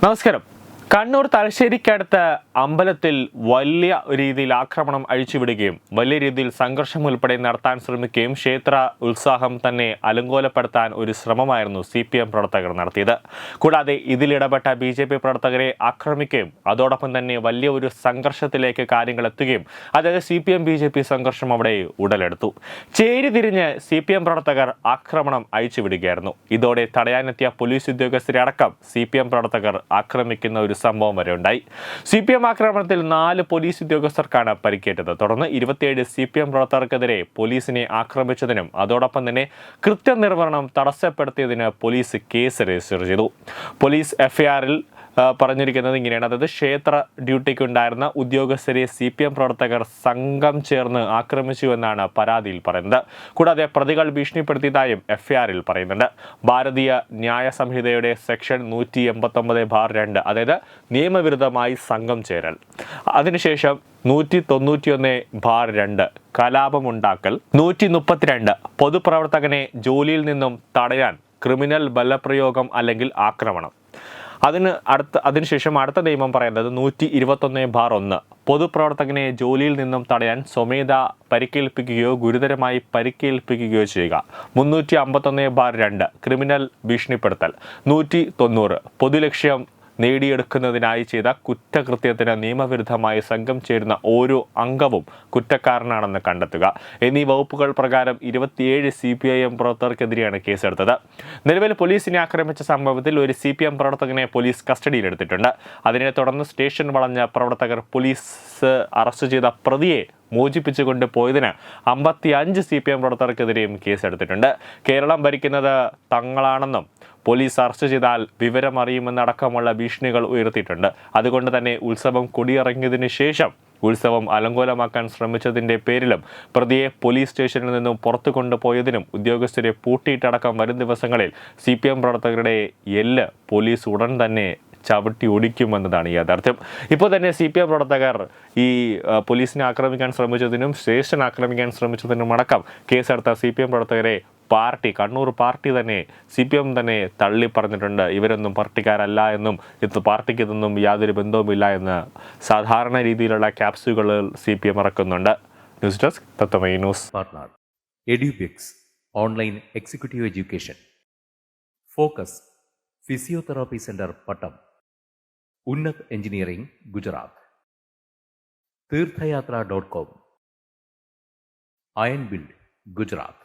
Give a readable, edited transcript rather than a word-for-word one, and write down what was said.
നമസ്കാരം. കണ്ണൂർ തലശ്ശേരിക്കടുത്ത് അമ്പലത്തിൽ വലിയ രീതിയിൽ ആക്രമണം അഴിച്ചുവിടുകയും വലിയ രീതിയിൽ സംഘർഷം ഉൾപ്പെടെ നടത്താൻ ശ്രമിക്കുകയും ക്ഷേത്ര ഉത്സാഹം തന്നെ അലങ്കോലപ്പെടുത്താൻ ഒരു ശ്രമമായിരുന്നു CPM പ്രവർത്തകർ നടത്തിയത്. കൂടാതെ ഇതിലിടപെട്ട BJP പ്രവർത്തകരെ ആക്രമിക്കുകയും അതോടൊപ്പം തന്നെ വലിയ ഒരു സംഘർഷത്തിലേക്ക് കാര്യങ്ങൾ എത്തുകയും അതായത് CPM BJP സംഘർഷം അവിടെ ഉടലെടുത്തു. ചേരിതിരിഞ്ഞ് CPM പ്രവർത്തകർ ആക്രമണം അഴിച്ചുവിടുകയായിരുന്നു. ഇതോടെ തടയാനെത്തിയ പോലീസ് ഉദ്യോഗസ്ഥരെ അടക്കം CPM പ്രവർത്തകർ ആക്രമിക്കുന്ന ഒരു സംഭവം വരെ ഉണ്ടായി. CPM ആക്രമണത്തിൽ 4 പോലീസ് ഉദ്യോഗസ്ഥർക്കാണ് പരിക്കേറ്റത്. തുടർന്ന് 27 CPM പ്രവർത്തകർക്കെതിരെ പോലീസിനെ ആക്രമിച്ചതിനും അതോടൊപ്പം തന്നെ കൃത്യനിർവഹണം തടസ്സപ്പെടുത്തിയതിന് പോലീസ് കേസ് രജിസ്റ്റർ ചെയ്തു. പോലീസ് FIR-ൽ പറഞ്ഞിരിക്കുന്നത് ഇങ്ങനെയാണ്. അതായത് ക്ഷേത്ര ഡ്യൂട്ടിക്കുണ്ടായിരുന്ന ഉദ്യോഗസ്ഥരെ CPM പ്രവർത്തകർ സംഘം ചേർന്ന് ആക്രമിച്ചുവെന്നാണ് പരാതിയിൽ പറയുന്നത്. കൂടാതെ പ്രതികൾ ഭീഷണിപ്പെടുത്തിയതായും FIR-ൽ പറയുന്നുണ്ട്. ഭാരതീയ ന്യായ സംഹിതയുടെ സെക്ഷൻ 189(2) അതായത് നിയമവിരുദ്ധമായി സംഘം ചേരൽ, അതിനുശേഷം 191(2) കലാപമുണ്ടാക്കൽ, 132 പൊതുപ്രവർത്തകനെ ജോലിയിൽ നിന്നും തടയാൻ ക്രിമിനൽ ബലപ്രയോഗം അല്ലെങ്കിൽ ആക്രമണം. അതിനുശേഷം അടുത്ത നിയമം പറയുന്നത് 121(1) പൊതുപ്രവർത്തകനെ ജോലിയിൽ നിന്നും തടയാൻ സ്വമേധ പരിക്കേൽപ്പിക്കുകയോ ഗുരുതരമായി പരിക്കേൽപ്പിക്കുകയോ ചെയ്യുക. 351(2) ക്രിമിനൽ ഭീഷണിപ്പെടുത്തൽ. 190 പൊതുലക്ഷ്യം നേടിയെടുക്കുന്നതിനായി ചെയ്ത കുറ്റകൃത്യത്തിന് നിയമവിരുദ്ധമായി സംഘം ചേരുന്ന ഓരോ അംഗവും കുറ്റക്കാരനാണെന്ന് കണ്ടെത്തുക എന്നീ വകുപ്പുകൾ പ്രകാരം 27 CPIM പ്രവർത്തകർക്കെതിരെയാണ് കേസെടുത്തത്. നിലവിൽ പോലീസിനെ ആക്രമിച്ച സംഭവത്തിൽ ഒരു CPM പ്രവർത്തകനെ പോലീസ് കസ്റ്റഡിയിലെടുത്തിട്ടുണ്ട്. അതിനെ തുടർന്ന് സ്റ്റേഷൻ വളഞ്ഞ പ്രവർത്തകർ പോലീസ് അറസ്റ്റ് ചെയ്ത പ്രതിയെ മോചിപ്പിച്ചുകൊണ്ട് പോയതിന് 55 CPM പ്രവർത്തകർക്കെതിരെയും കേസെടുത്തിട്ടുണ്ട്. കേരളം ഭരിക്കുന്നത് തങ്ങളാണെന്നും പോലീസ് അറസ്റ്റ് ചെയ്താൽ വിവരമറിയുമെന്നടക്കമുള്ള ഭീഷണികൾ ഉയർത്തിയിട്ടുണ്ട്. അതുകൊണ്ട് തന്നെ ഉത്സവം കൊടിയിറങ്ങിയതിനു ശേഷം ഉത്സവം അലങ്കോലമാക്കാൻ ശ്രമിച്ചതിൻ്റെ പേരിലും പ്രതിയെ പോലീസ് സ്റ്റേഷനിൽ നിന്നും പുറത്തു കൊണ്ടുപോയതിനും ഉദ്യോഗസ്ഥരെ പൂട്ടിയിട്ടടക്കം വരും ദിവസങ്ങളിൽ CPM പ്രവർത്തകരുടെ എല്ല് പോലീസ് ഉടൻ തന്നെ ചവിട്ടി ഓടിക്കുമെന്നതാണ് യാഥാർത്ഥ്യം. ഇപ്പോൾ തന്നെ CPM പ്രവർത്തകർ ഈ പോലീസിനെ ആക്രമിക്കാൻ ശ്രമിച്ചതിനും സ്റ്റേഷൻ ആക്രമിക്കാൻ ശ്രമിച്ചതിനും അടക്കം കേസെടുത്ത CPM പ്രവർത്തകരെ കണ്ണൂർ പാർട്ടി തന്നെ CPM തന്നെ തള്ളി പറഞ്ഞിട്ടുണ്ട്. ഇവരൊന്നും പാർട്ടിക്കാരല്ല എന്നും പാർട്ടിക്ക് ഇതൊന്നും യാതൊരു ബന്ധവുമില്ല എന്ന് സാധാരണ രീതിയിലുള്ള ക്യാപ്സ്യൂളുകൾ CPM ഇറക്കുന്നുണ്ട്. News desk Tathwamayi news. Partner Edubix online executive education, focus physiotherapy centre Pattom, Unnat engineering Gujarat, തീർത്ഥയാത്ര.com, അയൺ ബിൽഡ് ഗുജറാത്ത്.